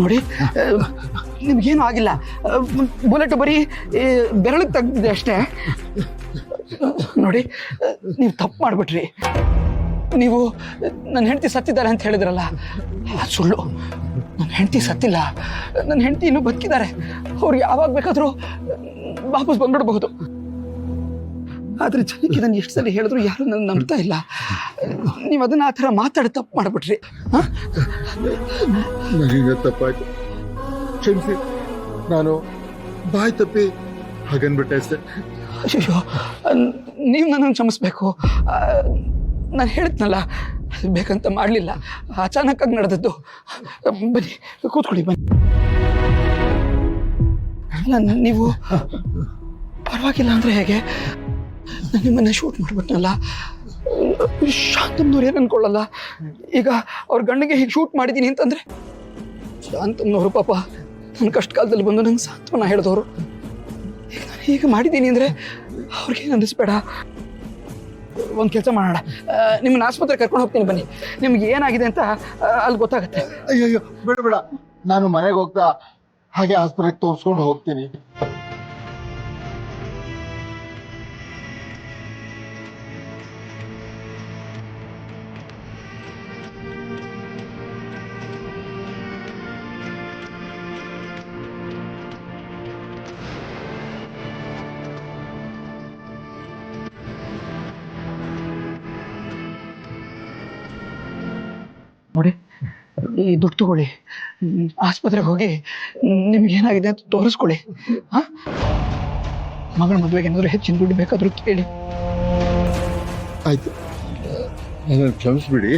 ನೋಡಿ ನಿಮ್ಗೇನು ಆಗಿಲ್ಲ, ಬುಲೆಟ್ ಬರೀ ಬೆರಳಿಗೆ ತೆಗ್ದಿದೆ ಅಷ್ಟೇ. ನೋಡಿ ನೀವು ತಪ್ಪು ಮಾಡಿಬಿಟ್ರಿ. ನೀವು ನನ್ನ ಹೆಂಡತಿ ಸತ್ತಿದ್ದಾರೆ ಅಂತ ಹೇಳಿದ್ರಲ್ಲ, ಅದು ಸುಳ್ಳು. ನನ್ನ ಹೆಂಡತಿ ಸತ್ತಿಲ್ಲ, ನನ್ನ ಹೆಂಡತಿ ಇನ್ನೂ ಬದುಕಿದ್ದಾರೆ. ಅವ್ರು ಯಾವಾಗ ಬೇಕಾದರೂ ವಾಪಸ್ ಬಂದ್ಬಿಡ್ಬಹುದು. ಆದರೆ ಜನಕ್ಕೆ ನಾನು ಎಷ್ಟು ಸಲ ಹೇಳಿದ್ರು ಯಾರು ನನ್ನ ನಂಬ್ತಾ ಇಲ್ಲ. ನೀವು ಅದನ್ನ ಆ ಥರ ಮಾತಾಡಿ ತಪ್ಪು ಮಾಡಿಬಿಟ್ರಿ. ನನಗೆ ತಪ್ಪಾಯ್ತು, ಕ್ಷಮಿಸಿ. ನಾನು ಬಾಯ್ ತಪ್ಪಿ ಹಾಗನ್ಬಿಟ್ಟೆ ಅಷ್ಟೇ. ಅಯ್ಯೋ, ನೀವು ನನ್ನನ್ನು ಕ್ಷಮಿಸ್ಬೇಕು. ನಾನು ಹೇಳಿದ್ನಲ್ಲ, ಬೇಕಂತ ಮಾಡಲಿಲ್ಲ, ಅಚಾನಕ್ಕಾಗಿ ನಡೆದದ್ದು. ಬನ್ನಿ ಕೂತ್ಕೊಳ್ಳಿ, ಬನ್ನಿ. ಅಲ್ಲ, ನೀವು ಪರವಾಗಿಲ್ಲ ಅಂದರೆ ಹೇಗೆ? ನಾನು ನಿಮ್ಮನ್ನ ಶೂಟ್ ಮಾಡಿಬಿಟ್ನಲ್ಲ, ಶಾಂತಮ್ನವ್ರು ಏನು ಅನ್ಕೊಳ್ಳಲ್ಲ. ಈಗ ಅವ್ರ ಗಂಡಿಗೆ ಹೀಗೆ ಶೂಟ್ ಮಾಡಿದ್ದೀನಿ ಅಂತಂದರೆ ಶಾಂತಮ್ನವರು ಪಾಪ ನನ್ನ ಕಷ್ಟ ಕಾಲದಲ್ಲಿ ಬಂದು ನಂಗೆ ಸಾಂತ್ವನ ಹೇಳಿದವರು. ಈಗ ನಾನು ಹೀಗೆ ಮಾಡಿದ್ದೀನಿ ಅಂದರೆ ಅವ್ರಿಗೇನು ಅನ್ನಿಸ್ಬೇಡ. ಒಂದು ಕೆಲಸ ಮಾಡೋಣ, ನಿಮ್ಮನ್ನ ಆಸ್ಪತ್ರೆಗೆ ಕರ್ಕೊಂಡು ಹೋಗ್ತೀನಿ, ಬನ್ನಿ. ನಿಮ್ಗೆ ಏನಾಗಿದೆ ಅಂತ ಅಲ್ಲಿ ಗೊತ್ತಾಗುತ್ತೆ. ಅಯ್ಯಯ್ಯೋ, ಬೇಡ ಬೇಡ, ನಾನು ಮನೆಗೆ ಹೋಗ್ತಾ ಹಾಗೆ ಆಸ್ಪತ್ರೆಗೆ ತೋರಿಸ್ಕೊಂಡು ಹೋಗ್ತೀನಿ. ನೋಡಿ, ಈ ದುಡ್ಡು ತಗೊಳ್ಳಿ, ಆಸ್ಪತ್ರೆಗೆ ಹೋಗಿ ನಿಮ್ಗೇನಾಗಿದೆ ಅಂತ ತೋರಿಸ್ಕೊಳ್ಳಿ. ಮಗಳ ಮದುವೆಗೆ ಏನಾದರೂ ಹೆಚ್ಚಿನ ದುಡ್ಡು ಬೇಕಾದರೂ ಕೇಳಿ. ಆಯ್ತು, ನನ್ನನ್ನು ಕ್ಷಮಿಸ್ಬಿಡಿ.